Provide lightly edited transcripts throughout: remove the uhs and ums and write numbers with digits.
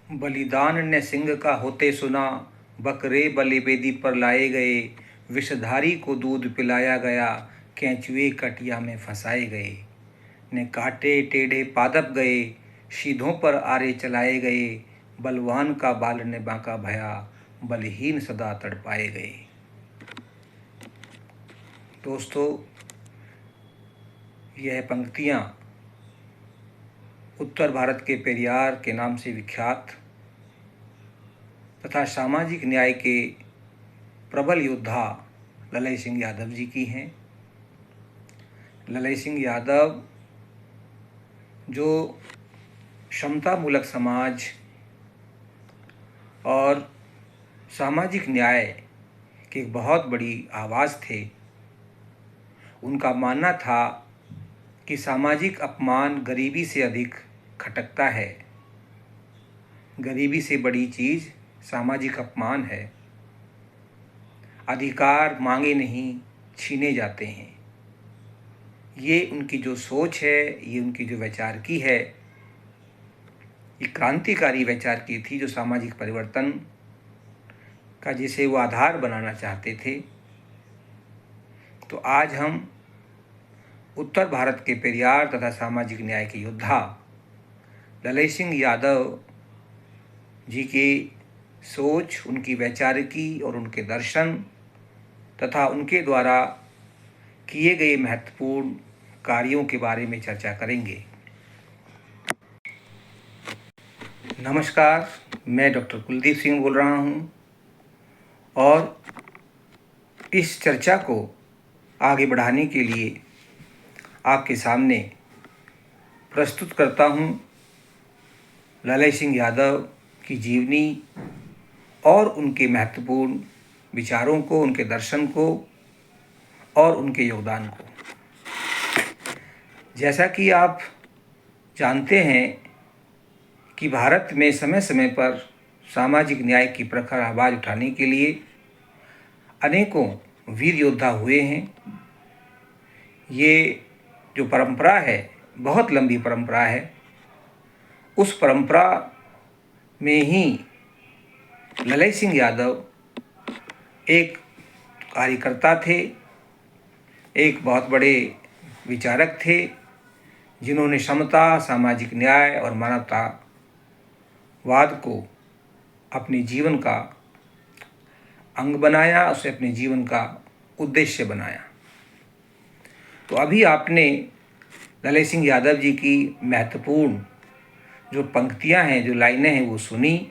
बलिदान ने सिंह का होते सुना, बकरे बलि वेदी पर लाए गए। विषधारी को दूध पिलाया गया, केंचुए कटिया में फंसाए गए। ने काटे टेढ़े पादप गए, सीधों पर आरे चलाए गए। बलवान का बाल ने बांका भया, बलहीन सदा तड़पाए गए। दोस्तों, यह पंक्तियाँ उत्तर भारत के पेरियार के नाम से विख्यात तथा सामाजिक न्याय के प्रबल योद्धा ललय सिंह यादव जी की हैं। ललय सिंह यादव जो समतामूलक समाज और सामाजिक न्याय की एक बहुत बड़ी आवाज़ थे। उनका मानना था कि सामाजिक अपमान गरीबी से अधिक खटकता है। गरीबी से बड़ी चीज़ सामाजिक अपमान है। अधिकार मांगे नहीं, छीने जाते हैं। ये उनकी जो सोच है, ये उनकी जो वैचारिकी है, ये क्रांतिकारी वैचारिकी थी जो सामाजिक परिवर्तन का जिसे वो आधार बनाना चाहते थे। तो आज हम उत्तर भारत के पेरियार तथा सामाजिक न्याय के योद्धा ललय सिंह यादव जी की सोच, उनकी वैचारिकी और उनके दर्शन तथा उनके द्वारा किए गए महत्वपूर्ण कार्यों के बारे में चर्चा करेंगे। नमस्कार, मैं डॉक्टर कुलदीप सिंह बोल रहा हूँ और इस चर्चा को आगे बढ़ाने के लिए आपके सामने प्रस्तुत करता हूँ ललय सिंह यादव की जीवनी और उनके महत्वपूर्ण विचारों को, उनके दर्शन को और उनके योगदान को। जैसा कि आप जानते हैं कि भारत में समय समय पर सामाजिक न्याय की प्रखर आवाज़ उठाने के लिए अनेकों वीर योद्धा हुए हैं। ये जो परंपरा है, बहुत लंबी परंपरा है। उस परंपरा में ही ललय सिंह यादव एक कार्यकर्ता थे, एक बहुत बड़े विचारक थे, जिन्होंने समता, सामाजिक न्याय और मानवतावाद को अपने जीवन का अंग बनाया, उसे अपने जीवन का उद्देश्य बनाया। तो अभी आपने ललय सिंह यादव जी की महत्वपूर्ण जो पंक्तियां हैं, जो लाइनें हैं, वो सुनी।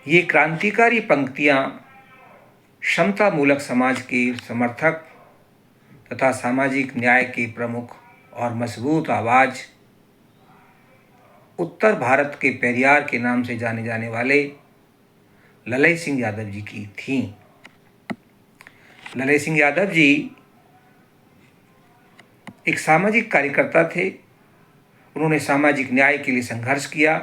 ये क्रांतिकारी पंक्तियां समतामूलक समाज के समर्थक तथा सामाजिक न्याय के प्रमुख और मजबूत आवाज़ उत्तर भारत के पेरियार के नाम से जाने जाने वाले ललय सिंह यादव जी की थीं। ललय सिंह यादव जी एक सामाजिक कार्यकर्ता थे। उन्होंने सामाजिक न्याय के लिए संघर्ष किया।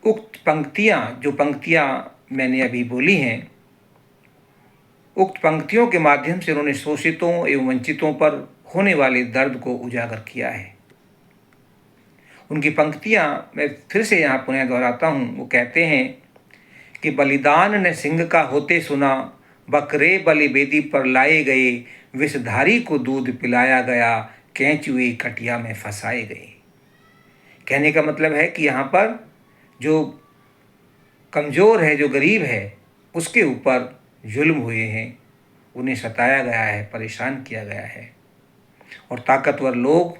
उक्त पंक्तियां मैंने अभी बोली हैं, उक्त पंक्तियों के माध्यम से उन्होंने शोषितों एवं वंचितों पर होने वाले दर्द को उजागर किया है। उनकी पंक्तियां मैं फिर से यहाँ पुनः दोहराता हूँ। वो कहते हैं कि बलिदान ने सिंह का होते सुना, बकरे बलि वेदी पर लाए गए। विषधारी को दूध पिलाया गया, केंचुए कटिया में फंसाए गए। कहने का मतलब है कि यहाँ पर जो कमज़ोर है, जो गरीब है, उसके ऊपर जुल्म हुए हैं, उन्हें सताया गया है, परेशान किया गया है और ताकतवर लोग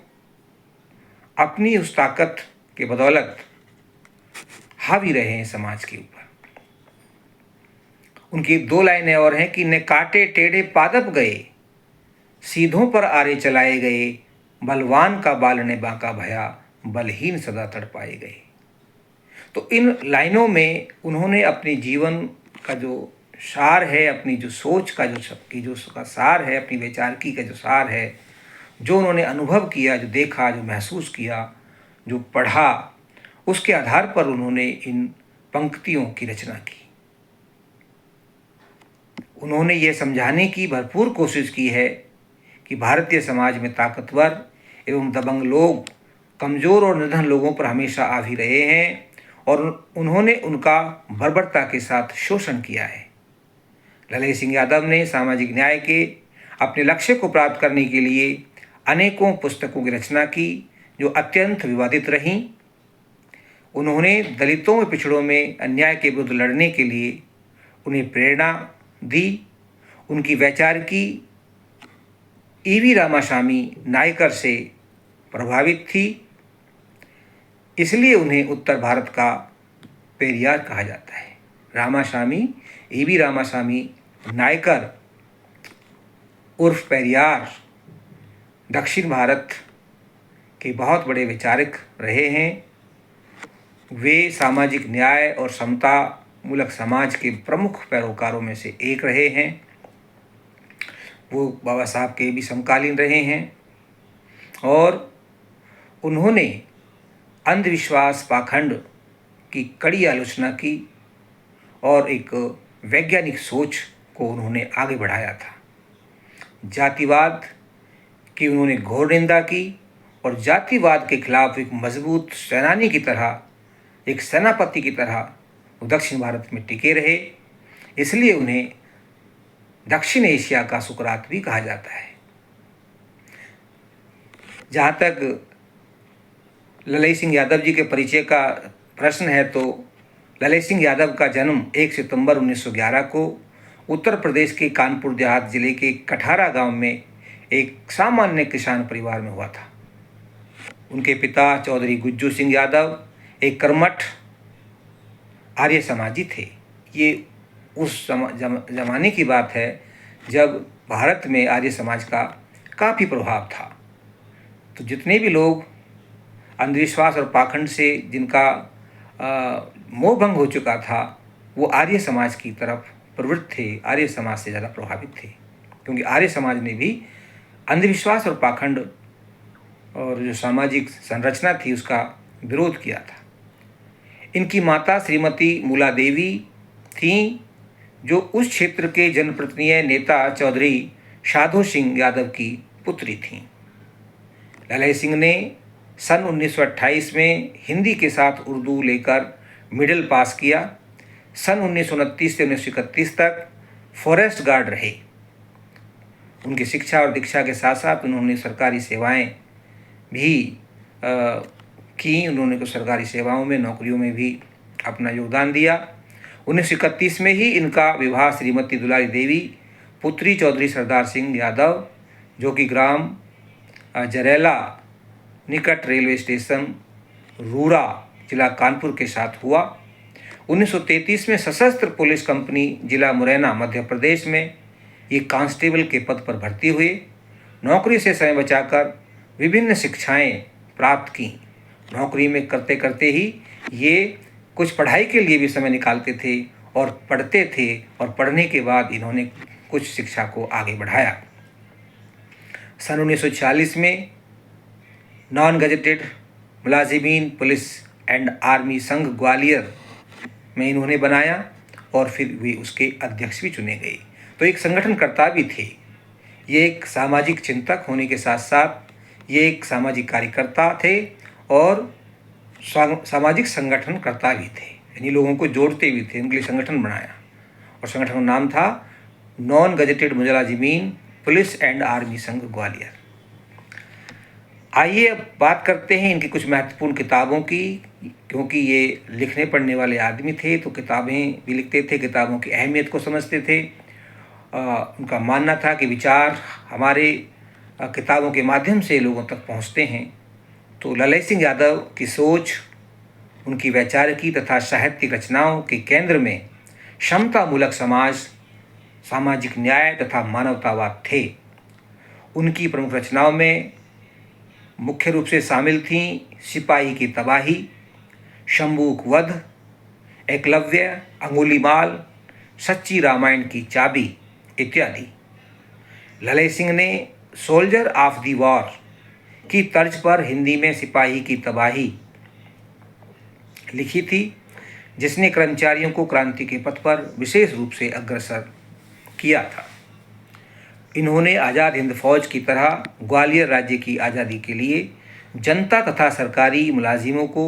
अपनी उस ताकत के बदौलत हावी रहे हैं समाज के ऊपर। उनकी दो लाइनें और हैं कि ने काटे टेढ़े पादप गए, सीधों पर आरे चलाए गए। बलवान का बाल ने बांका भया, बलहीन सदा तड़पाए गए। तो इन लाइनों में उन्होंने अपने जीवन का जो सार है, अपनी जो सोच का जो सार है, अपनी वैचारिकी का जो सार है, जो उन्होंने अनुभव किया, जो देखा, जो महसूस किया, जो पढ़ा, उसके आधार पर उन्होंने इन पंक्तियों की रचना की। उन्होंने ये समझाने की भरपूर कोशिश की है कि भारतीय समाज में ताकतवर एवं दबंग लोग कमज़ोर और निर्धन लोगों पर हमेशा हावी रहे हैं और उन्होंने उनका बर्बरता के साथ शोषण किया है। ललई सिंह यादव ने सामाजिक न्याय के अपने लक्ष्य को प्राप्त करने के लिए अनेकों पुस्तकों की रचना की जो अत्यंत विवादित रहीं। उन्होंने दलितों व पिछड़ों में अन्याय के विरुद्ध लड़ने के लिए उन्हें प्रेरणा दी। उनकी वैचारिकी ईवी रामासामी नायकर से प्रभावित थी, इसलिए उन्हें उत्तर भारत का पेरियार कहा जाता है। रामासामी, ईवी रामासामी नायकर उर्फ पेरियार दक्षिण भारत के बहुत बड़े वैचारिक रहे हैं। वे सामाजिक न्याय और समता मूलक समाज के प्रमुख पैरोकारों में से एक रहे हैं। वो बाबा साहब के भी समकालीन रहे हैं और उन्होंने अंधविश्वास पाखंड की कड़ी आलोचना की और एक वैज्ञानिक सोच को उन्होंने आगे बढ़ाया था। जातिवाद की उन्होंने घोर निंदा की और जातिवाद के खिलाफ एक मजबूत सेनानी की तरह, एक सेनापति की तरह वो दक्षिण भारत में टिके रहे। इसलिए उन्हें दक्षिण एशिया का सुकरात भी कहा जाता है। जहाँ तक ललई सिंह यादव जी के परिचय का प्रश्न है, तो ललई सिंह यादव का जन्म 1 सितंबर 1911 को उत्तर प्रदेश के कानपुर देहात जिले के कठारा गांव में एक सामान्य किसान परिवार में हुआ था। उनके पिता चौधरी गुज्जू सिंह यादव एक कर्मठ आर्य समाजी थे। ये उस जमाने की बात है जब भारत में आर्य समाज का काफ़ी प्रभाव था। तो जितने भी लोग अंधविश्वास और पाखंड से जिनका मोह भंग हो चुका था, वो आर्य समाज की तरफ प्रवृत्त थे, आर्य समाज से ज़्यादा प्रभावित थे, क्योंकि आर्य समाज ने भी अंधविश्वास और पाखंड और जो सामाजिक संरचना थी उसका विरोध किया था। इनकी माता श्रीमती मूला देवी थीं, जो उस क्षेत्र के जनप्रतिनिधि नेता चौधरी साधो सिंह यादव की पुत्री थीं। ललई सिंह ने सन 1928 में हिंदी के साथ उर्दू लेकर मिडिल पास किया। सन 1929 से 1931 तक फॉरेस्ट गार्ड रहे। उनकी शिक्षा और दीक्षा के साथ साथ उन्होंने सरकारी सेवाएं भी की। उन्होंने कुछ सरकारी सेवाओं में, नौकरियों में भी अपना योगदान दिया। 1931 में ही इनका विवाह श्रीमती दुलारी देवी पुत्री चौधरी सरदार सिंह यादव, जो कि ग्राम जरेला निकट रेलवे स्टेशन रूरा जिला कानपुर के साथ हुआ। 1933 में सशस्त्र पुलिस कंपनी जिला मुरैना मध्य प्रदेश में ये कांस्टेबल के पद पर भर्ती हुए। नौकरी से समय बचाकर विभिन्न शिक्षाएं प्राप्त की। नौकरी में करते करते ही ये कुछ पढ़ाई के लिए भी समय निकालते थे और पढ़ते थे, और पढ़ने के बाद इन्होंने कुछ शिक्षा को आगे बढ़ाया। सन 1940 में नॉन गजेटेड मुलाजिमीन पुलिस एंड आर्मी संघ ग्वालियर में इन्होंने बनाया और फिर वे उसके अध्यक्ष भी चुने गए। तो एक संगठनकर्ता भी थे। ये एक सामाजिक चिंतक होने के साथ साथ ये एक सामाजिक कार्यकर्ता थे और सामाजिक संगठनकर्ता भी थे, यानी लोगों को जोड़ते भी थे। उनके लिए संगठन बनाया और संगठन का नाम था नॉन गजेटेड मुलाजिमीन पुलिस एंड आर्मी संघ ग्वालियर। आइए अब बात करते हैं इनकी कुछ महत्वपूर्ण किताबों की, क्योंकि ये लिखने पढ़ने वाले आदमी थे तो किताबें भी लिखते थे, किताबों की अहमियत को समझते थे। उनका मानना था कि विचार हमारे किताबों के माध्यम से लोगों तक पहुंचते हैं। तो ललई सिंह यादव की सोच, उनकी वैचारिकी तथा साहित्यिक रचनाओं के केंद्र में समता मूलक समाज, सामाजिक न्याय तथा मानवतावाद थे। उनकी प्रमुख रचनाओं में मुख्य रूप से शामिल थीं सिपाही की तबाही, शंबूक वध, एकलव्य, अंगुलीमाल, सच्ची रामायण की चाबी इत्यादि। ललई सिंह ने सोल्जर ऑफ द वॉर की तर्ज पर हिंदी में सिपाही की तबाही लिखी थी, जिसने कर्मचारियों को क्रांति के पथ पर विशेष रूप से अग्रसर किया था। इन्होंने आज़ाद हिंद फौज की तरह ग्वालियर राज्य की आज़ादी के लिए जनता तथा सरकारी मुलाजिमों को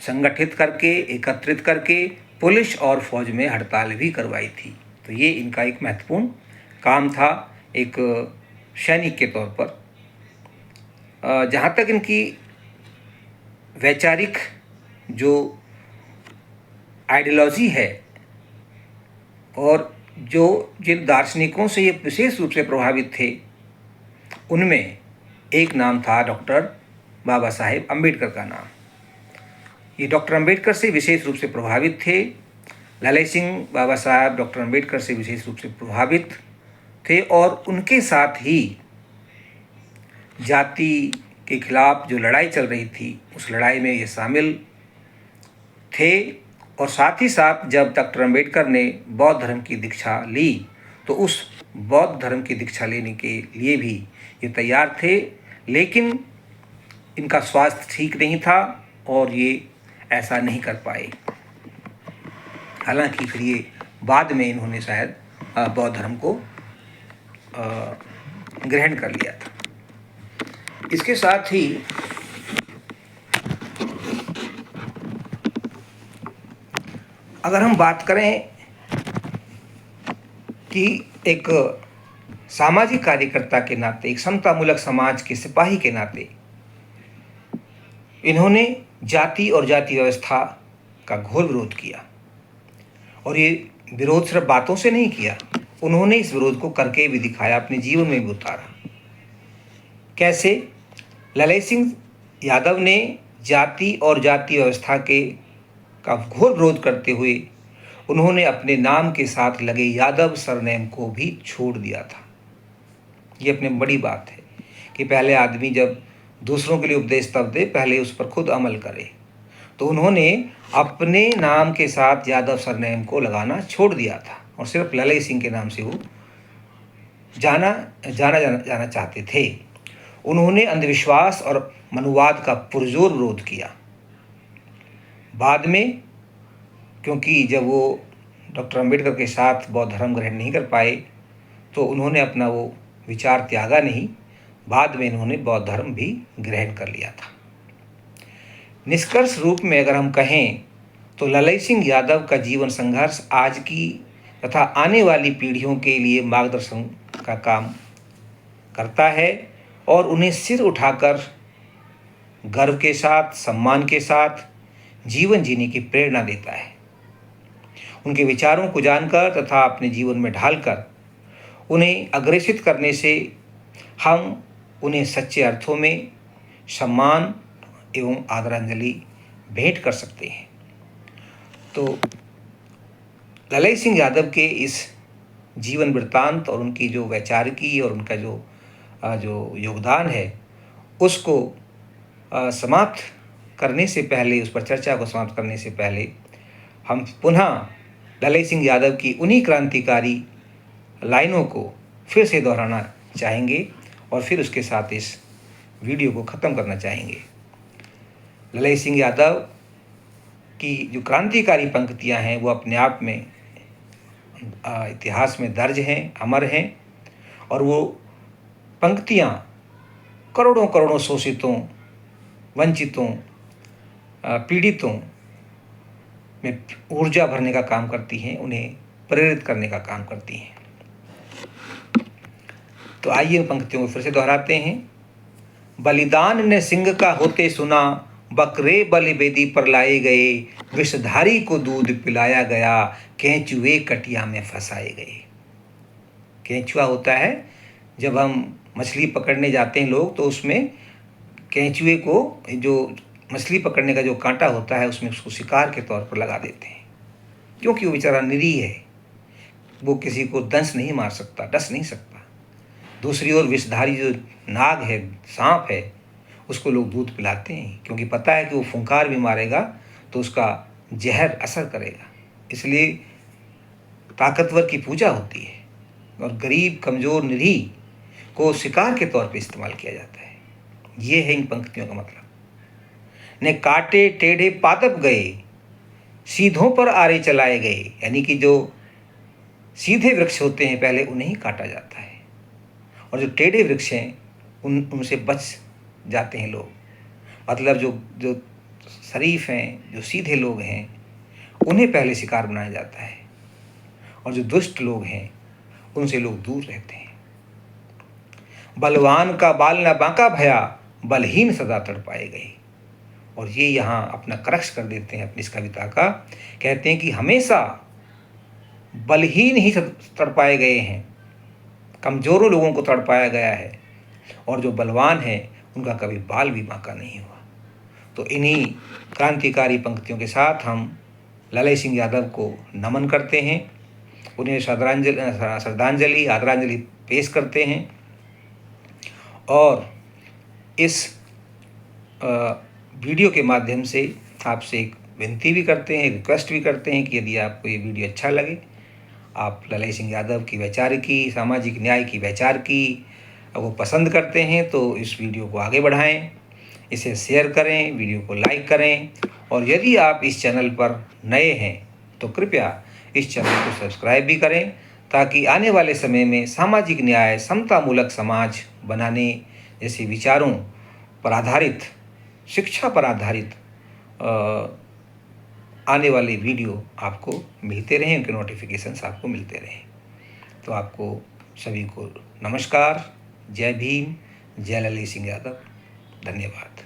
संगठित करके, एकत्रित करके पुलिस और फौज में हड़ताल भी करवाई थी। तो ये इनका एक महत्वपूर्ण काम था एक सैनिक के तौर पर। जहाँ तक इनकी वैचारिक जो आइडियोलॉजी है और जो जिन दार्शनिकों से ये विशेष रूप से प्रभावित थे, उनमें एक नाम था डॉक्टर बाबा साहेब अम्बेडकर का नाम। ये डॉक्टर अम्बेडकर से विशेष रूप से प्रभावित थे। ललय सिंह बाबा साहब डॉक्टर अम्बेडकर से विशेष रूप से प्रभावित थे और उनके साथ ही जाति के खिलाफ जो लड़ाई चल रही थी, उस लड़ाई में ये शामिल थे। और साथ ही साथ जब डॉक्टर अम्बेडकर ने बौद्ध धर्म की दीक्षा ली, तो उस बौद्ध धर्म की दीक्षा लेने के लिए भी ये तैयार थे, लेकिन इनका स्वास्थ्य ठीक नहीं था और ये ऐसा नहीं कर पाए। हालांकि फिर ये बाद में इन्होंने शायद बौद्ध धर्म को ग्रहण कर लिया था। इसके साथ ही अगर हम बात करें कि एक सामाजिक कार्यकर्ता के नाते, एक समतामूलक समाज के सिपाही के नाते, इन्होंने जाति और जाति व्यवस्था का घोर विरोध किया। और ये विरोध सिर्फ बातों से नहीं किया, उन्होंने इस विरोध को करके भी दिखाया, अपने जीवन में भी उतारा। कैसे? ललय सिंह यादव ने जाति और जाति व्यवस्था का घोर विरोध करते हुए उन्होंने अपने नाम के साथ लगे यादव सरनेम को भी छोड़ दिया था। ये अपने बड़ी बात है कि पहले आदमी जब दूसरों के लिए उपदेश तब दे, पहले उस पर खुद अमल करे। तो उन्होंने अपने नाम के साथ यादव सरनेम को लगाना छोड़ दिया था और सिर्फ ललय सिंह के नाम से वो जाना चाहते थे। उन्होंने अंधविश्वास और मनुवाद का पुरजोर विरोध किया। बाद में क्योंकि जब वो डॉक्टर अम्बेडकर के साथ बौद्ध धर्म ग्रहण नहीं कर पाए, तो उन्होंने अपना वो विचार त्यागा नहीं, बाद में इन्होंने बौद्ध धर्म भी ग्रहण कर लिया था। निष्कर्ष रूप में अगर हम कहें तो ललय सिंह यादव का जीवन संघर्ष आज की तथा आने वाली पीढ़ियों के लिए मार्गदर्शन का काम करता है और उन्हें सिर उठाकर गर्व के साथ, सम्मान के साथ जीवन जीने की प्रेरणा देता है। उनके विचारों को जानकर तथा अपने जीवन में ढालकर उन्हें अग्रेसित करने से हम उन्हें सच्चे अर्थों में सम्मान एवं आदरांजलि भेंट कर सकते हैं। तो ललय सिंह यादव के इस जीवन वृत्तांत और उनकी जो वैचारिकी और उनका जो योगदान है, उसको समाप्त करने से पहले, उस पर चर्चा को समाप्त करने से पहले हम पुनः ललय सिंह यादव की उन्हीं क्रांतिकारी लाइनों को फिर से दोहराना चाहेंगे और फिर उसके साथ इस वीडियो को ख़त्म करना चाहेंगे। ललय सिंह यादव की जो क्रांतिकारी पंक्तियां हैं, वो अपने आप में इतिहास में दर्ज हैं, अमर हैं। और वो पंक्तियां करोड़ों करोड़ों शोषितों, वंचितों, पीड़ितों में ऊर्जा भरने का काम करती हैं, उन्हें प्रेरित करने का काम करती हैं। तो आइए उन पंक्तियों को फिर से दोहराते हैं। बलिदान ने सिंह का होते सुना, बकरे बलि बेदी पर लाए गए, विषधारी को दूध पिलाया गया, केंचुए कटिया में फंसाए गए। केंचुआ होता है, जब हम मछली पकड़ने जाते हैं लोग, तो उसमें केंचुए को, जो मछली पकड़ने का जो कांटा होता है, उसमें उसको शिकार के तौर पर लगा देते हैं, क्योंकि वो बेचारा निरीह है, वो किसी को दंश नहीं मार सकता, डस नहीं सकता। दूसरी ओर विषधारी जो नाग है, सांप है, उसको लोग दूध पिलाते हैं, क्योंकि पता है कि वो फुंकार भी मारेगा तो उसका जहर असर करेगा। इसलिए ताकतवर की पूजा होती है और गरीब, कमज़ोर, निरीह को शिकार के तौर पे इस्तेमाल किया जाता है। ये है इन पंक्तियों का मतलब। ने काटे टेढ़े पादप गए, सीधों पर आरे चलाए गए। यानी कि जो सीधे वृक्ष होते हैं, पहले उन्हें ही काटा जाता है, और जो टेढ़े वृक्ष हैं उनसे बच जाते हैं लोग। मतलब जो शरीफ हैं, जो सीधे लोग हैं, उन्हें पहले शिकार बनाया जाता है, और जो दुष्ट लोग हैं उनसे लोग दूर रहते हैं। बलवान का बाल न बांका भया, बलहीन सदा तड़पाए गए। और ये यहाँ अपना क्रक्स कर देते हैं अपनी इस कविता का। कहते हैं कि हमेशा बलहीन ही तड़पाए गए हैं, कमज़ोरों लोगों को तड़पाया गया है, और जो बलवान है उनका कभी बाल भी बांका नहीं हुआ। तो इन्हीं क्रांतिकारी पंक्तियों के साथ हम ललय सिंह यादव को नमन करते हैं, उन्हें श्रद्धांजलि आदरांजलि पेश करते हैं, और इस वीडियो के माध्यम से आपसे एक विनती भी करते हैं, एक रिक्वेस्ट भी करते हैं कि यदि आपको ये वीडियो अच्छा लगे, आप ललय सिंह यादव की वैचारिकी, सामाजिक न्याय की वैचारिकी वो पसंद करते हैं तो इस वीडियो को आगे बढ़ाएं, इसे शेयर करें, वीडियो को लाइक करें, और यदि आप इस चैनल पर नए हैं तो कृपया इस चैनल को सब्सक्राइब भी करें, ताकि आने वाले समय में सामाजिक न्याय, समतामूलक समाज बनाने जैसे विचारों पर आधारित, शिक्षा पर आधारित आने वाले वीडियो आपको मिलते रहें, उनके नोटिफिकेशंस आपको मिलते रहें। तो आपको सभी को नमस्कार, जय भीम, जय ललय सिंह यादव, धन्यवाद।